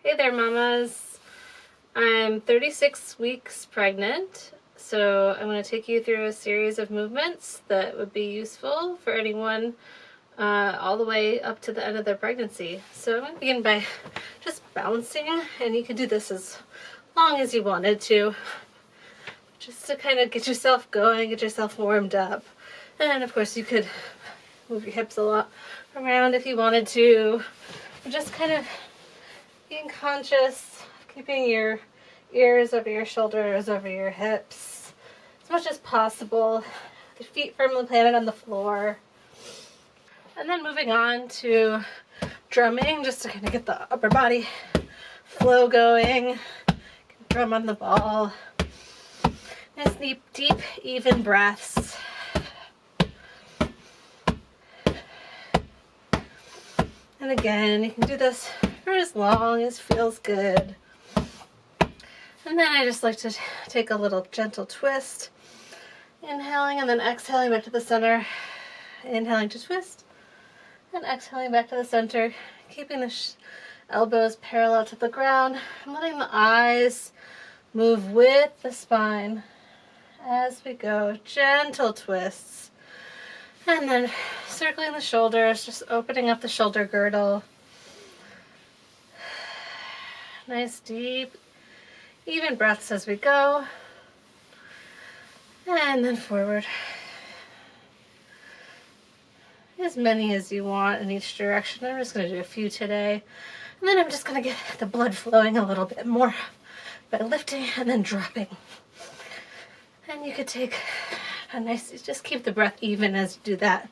Hey there, mamas. I'm 36 weeks pregnant, so I'm going to take you through a series of movements that would be useful for anyone all the way up to the end of their pregnancy. So I'm going to begin by just bouncing, and you can do this as long as you wanted to, just to kind of get yourself going, get yourself warmed up. And of course you could move your hips a lot around if you wanted to. Just kind of being conscious, keeping your ears over your shoulders, over your hips, as much as possible. The feet firmly planted on the floor. And then moving on to drumming, just to kind of get the upper body flow going. Drum on the ball. Nice deep, even breaths. And again, you can do this for as long as feels good. And then I just like to take a little gentle twist. Inhaling and then exhaling back to the center. Inhaling to twist and exhaling back to the center. Keeping the elbows parallel to the ground. And letting the eyes move with the spine as we go. Gentle twists. And then circling the shoulders, just opening up the shoulder girdle. Nice deep, even breaths as we go. And then forward. As many as you want in each direction. I'm just going to do a few today. And then I'm just going to get the blood flowing a little bit more by lifting and then dropping. And you could take a nice, just keep the breath even as you do that.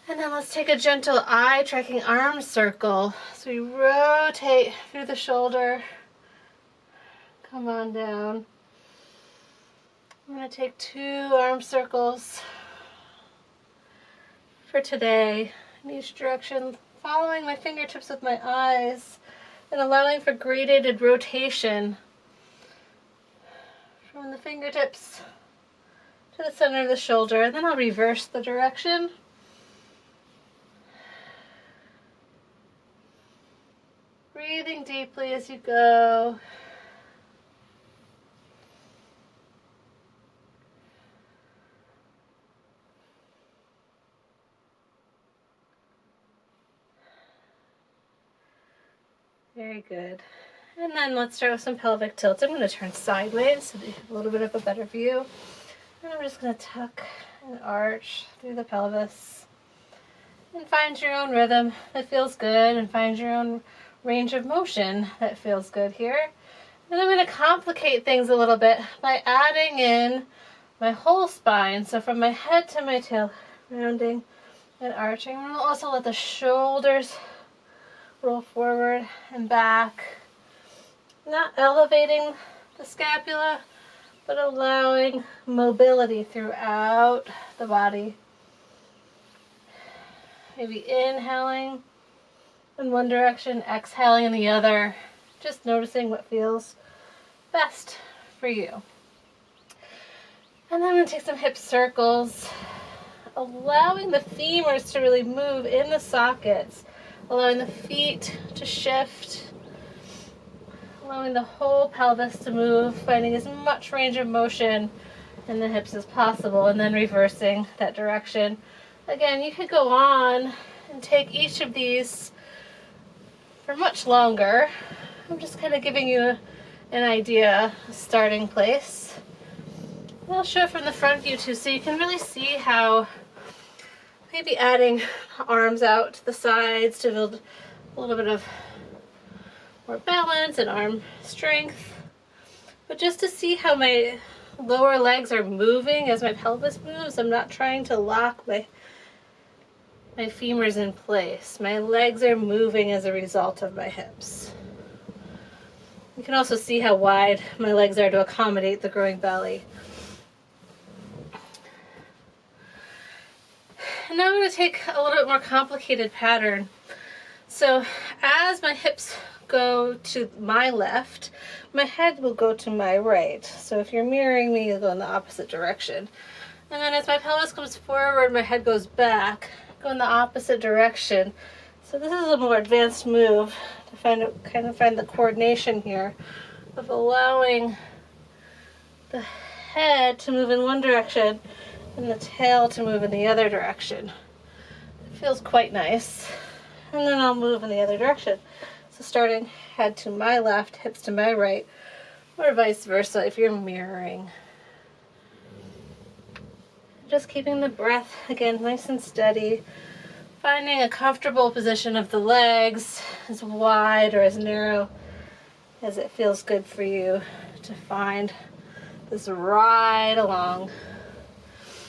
And then let's take a gentle eye tracking arm circle. So we rotate through the shoulder. Come on down. I'm going to take 2 arm circles for today in each direction, following my fingertips with my eyes and allowing for gradated rotation from the fingertips to the center of the shoulder. And then I'll reverse the direction. Breathing deeply as you go. Very good. And then let's start with some pelvic tilts. I'm going to turn sideways so that you have a little bit of a better view. And I'm just going to tuck and arch through the pelvis. And find your own rhythm that feels good, and find your own range of motion that feels good here. And I'm going to complicate things a little bit by adding in my whole spine. So from my head to my tail, rounding and arching. And we'll also let the shoulders roll forward and back. Not elevating the scapula, but allowing mobility throughout the body. Maybe inhaling in one direction, exhaling in the other. Just noticing what feels best for you. And then I'm going to take some hip circles, allowing the femurs to really move in the sockets, allowing the feet to shift, allowing the whole pelvis to move, finding as much range of motion in the hips as possible, and then reversing that direction. Again, you could go on and take each of these for much longer. I'm just kind of giving you an idea, a starting place. And I'll show it from the front view too, so you can really see how maybe adding arms out to the sides to build a little bit of more balance and arm strength. But just to see how my lower legs are moving as my pelvis moves. I'm not trying to lock my femurs in place. My legs are moving as a result of my hips. You can also see how wide my legs are to accommodate the growing belly. And now I'm going to take a little bit more complicated pattern. So as my hips go to my left, my head will go to my right. So if you're mirroring me, you'll go in the opposite direction. And then as my pelvis comes forward, my head goes back, go in the opposite direction. So this is a more advanced move, to find the coordination here of allowing the head to move in one direction and the tail to move in the other direction. It feels quite nice. And then I'll move in the other direction. So starting head to my left, hips to my right, or vice versa if you're mirroring. Just keeping the breath, again, nice and steady. Finding a comfortable position of the legs, as wide or as narrow as it feels good for you to find this ride along.